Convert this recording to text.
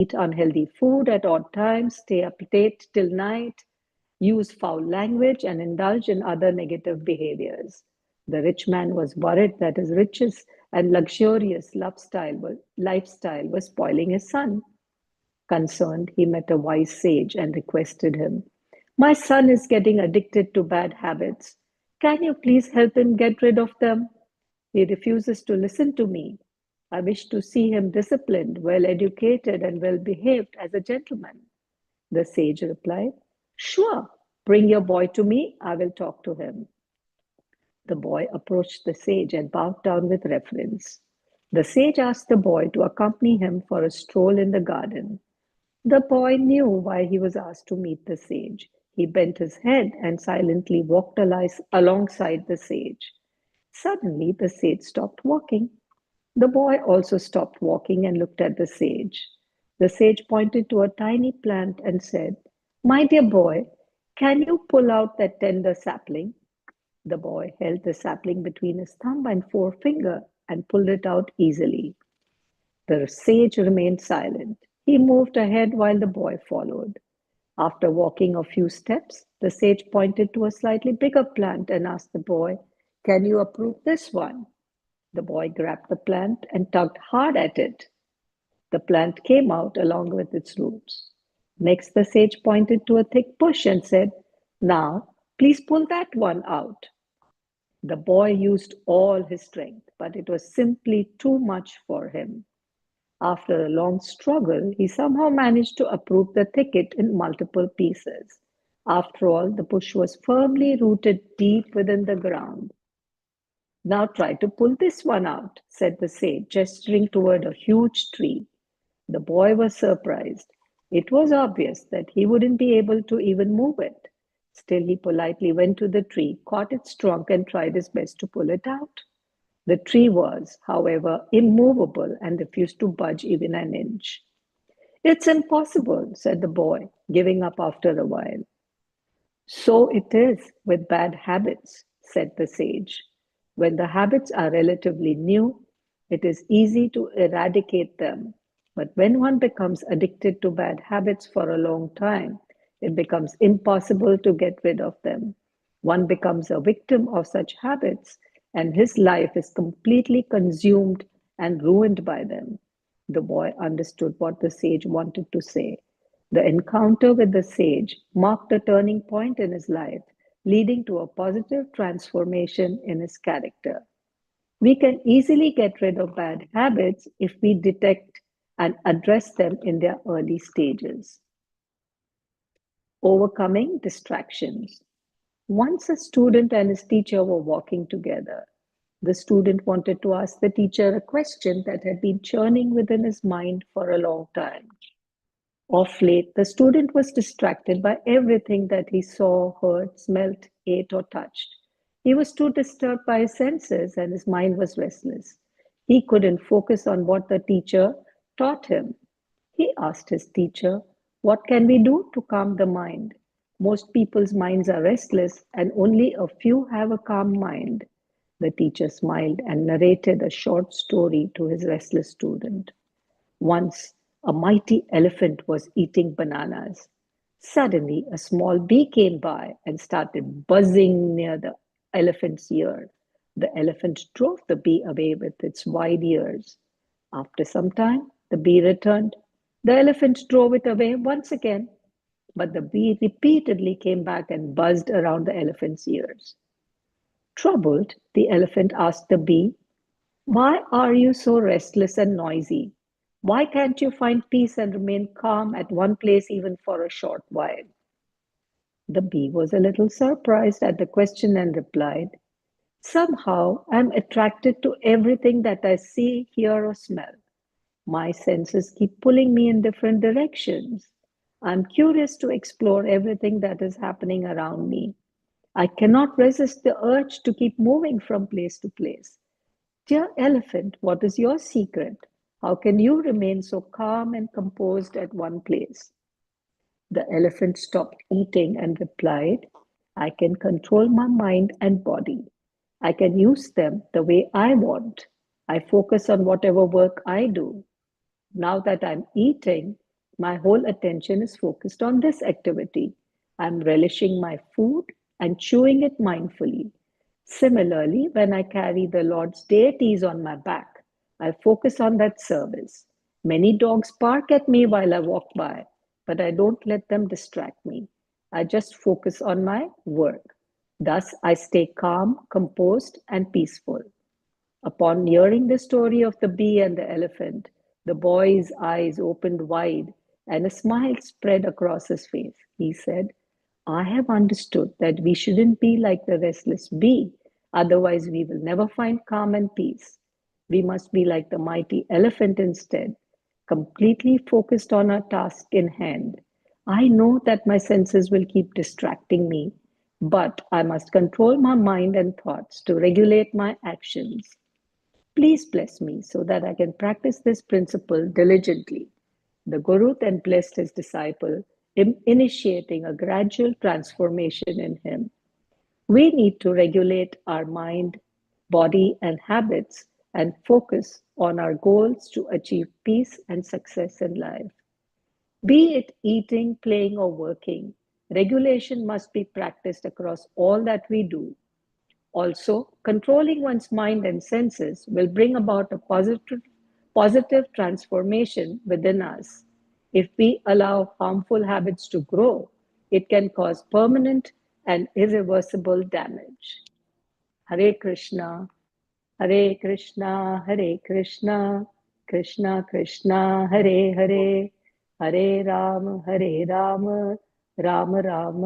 eat unhealthy food at odd times, stay up late till night, use foul language, and indulge in other negative behaviors. The rich man was worried that his riches and luxurious lifestyle was spoiling his son. Concerned, he met a wise sage and requested him, "My son is getting addicted to bad habits. Can you please help him get rid of them? He refuses to listen to me. I wish to see him disciplined, well educated, and well behaved as a gentleman." The sage replied, "Sure, bring your boy to me. I will talk to him." The boy approached the sage and bowed down with reverence. The sage asked the boy to accompany him for a stroll in the garden. The boy knew why he was asked to meet the sage. He bent his head and silently walked alongside the sage. Suddenly, the sage stopped walking. The boy also stopped walking and looked at the sage. The sage pointed to a tiny plant and said, "My dear boy, can you pull out that tender sapling?" The boy held the sapling between his thumb and forefinger and pulled it out easily. The sage remained silent. He moved ahead while the boy followed. After walking a few steps, the sage pointed to a slightly bigger plant and asked the boy, "Can you uproot this one?" The boy grabbed the plant and tugged hard at it. The plant came out along with its roots. Next, the sage pointed to a thick bush and said, "Now, please pull that one out." The boy used all his strength, but it was simply too much for him. After a long struggle, he somehow managed to uproot the thicket in multiple pieces. After all, the bush was firmly rooted deep within the ground. "Now try to pull this one out," said the sage, gesturing toward a huge tree. The boy was surprised. It was obvious that he wouldn't be able to even move it. Still, he politely went to the tree, caught its trunk, and tried his best to pull it out. The tree was, however, immovable and refused to budge even an inch. "It's impossible," said the boy, giving up after a while. "So it is with bad habits," said the sage. "When the habits are relatively new, it is easy to eradicate them. But when one becomes addicted to bad habits for a long time, it becomes impossible to get rid of them. One becomes a victim of such habits, and his life is completely consumed and ruined by them." The boy understood what the sage wanted to say. The encounter with the sage marked a turning point in his life, leading to a positive transformation in his character. We can easily get rid of bad habits if we detect and address them in their early stages. Overcoming distractions. Once a student and his teacher were walking together. The student wanted to ask the teacher a question that had been churning within his mind for a long time. Of late, the student was distracted by everything that he saw, heard, smelt, ate, or touched. He was too disturbed by his senses and his mind was restless. He couldn't focus on what the teacher taught him. He asked his teacher, "What can we do to calm the mind? Most people's minds are restless and only a few have a calm mind." The teacher smiled and narrated a short story to his restless student. Once, a mighty elephant was eating bananas. Suddenly, a small bee came by and started buzzing near the elephant's ear. The elephant drove the bee away with its wide ears. After some time, the bee returned. The elephant drove it away once again, but the bee repeatedly came back and buzzed around the elephant's ears. Troubled, the elephant asked the bee, "Why are you so restless and noisy? Why can't you find peace and remain calm at one place even for a short while?" The bee was a little surprised at the question and replied, "Somehow I'm attracted to everything that I see, hear, or smell. My senses keep pulling me in different directions. I'm curious to explore everything that is happening around me. I cannot resist the urge to keep moving from place to place. Dear elephant, what is your secret? How can you remain so calm and composed at one place?" The elephant stopped eating and replied, "I can control my mind and body. I can use them the way I want. I focus on whatever work I do. Now that I'm eating, My whole attention is focused on this activity. I'm relishing my food and chewing it mindfully. Similarly, when I carry the Lord's deities on my back, I focus on that service. Many dogs bark at me while I walk by, but I don't let them distract me. I just focus on my work. Thus, I stay calm, composed, and peaceful. Upon hearing the story of the bee and the elephant, the boy's eyes opened wide and a smile spread across his face. He said, I have understood that we shouldn't be like the restless bee, otherwise, we will never find calm and peace. We must be like the mighty elephant instead, completely focused on our task in hand. I know that my senses will keep distracting me, but I must control my mind and thoughts to regulate my actions. Please bless me so that I can practice this principle diligently. The Guru then blessed his disciple, initiating a gradual transformation in him. We need to regulate our mind, body, and habits and focus on our goals to achieve peace and success in life. Be it eating, playing, or working, regulation must be practiced across all that we do. Also, controlling one's mind and senses will bring about a positive transformation within us. If we allow harmful habits to grow, it can cause permanent and irreversible damage. Hare Krishna, Hare Krishna, Hare Krishna, Krishna Krishna, Hare Hare, Hare Rama, Rama Rama,